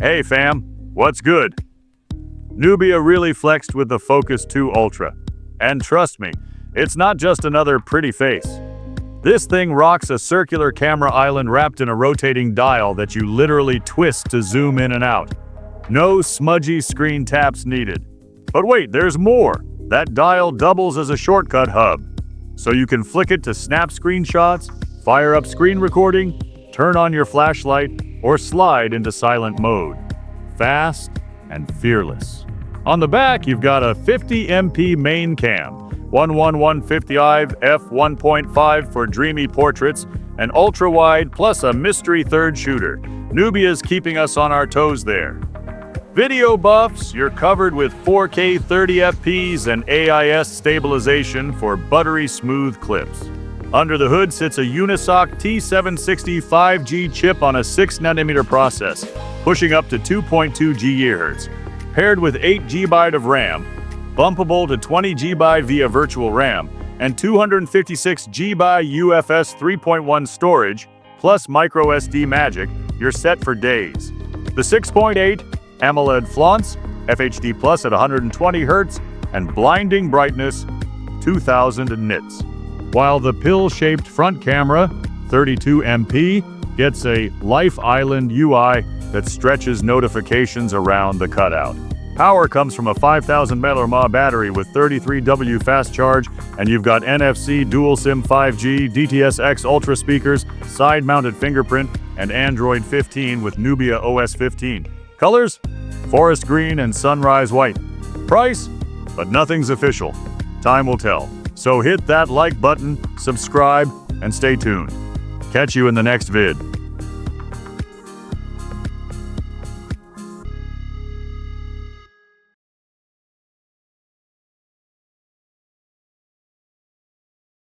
Hey fam, what's good? Nubia really flexed with the Focus 2 Ultra. And trust me, it's not just another pretty face. This thing rocks a circular camera island wrapped in a rotating dial that you literally twist to zoom in and out. No smudgy screen taps needed. But wait, there's more. That dial doubles as a shortcut hub. So you can flick it to snap screenshots, fire up screen recording, turn on your flashlight, or slide into silent mode. Fast and fearless. On the back, you've got a 50MP main cam, 11150i f1.5 for dreamy portraits, an ultra-wide plus a mystery third shooter. Nubia's keeping us on our toes there. Video buffs, you're covered with 4K 30fps and AIS stabilization for buttery smooth clips. Under the hood sits a Unisoc T760 5G chip on a 6nm process, pushing up to 2.2 GHz. Paired with 8 GB of RAM, bumpable to 20 GB via virtual RAM, and 256 GB UFS 3.1 storage, plus microSD magic, you're set for days. The 6.8 AMOLED flaunts, FHD Plus at 120 Hz, and blinding brightness, 2000 nits. While the pill-shaped front camera, 32MP, gets a Life Island UI that stretches notifications around the cutout. Power comes from a 5000 mAh battery with 33W fast charge, and you've got NFC, dual SIM 5G, DTS-X Ultra speakers, side-mounted fingerprint, and Android 15 with Nubia OS 15. Colors? Forest green and sunrise white. Price? But nothing's official. Time will tell. So hit that like button, subscribe, and stay tuned. Catch you in the next vid.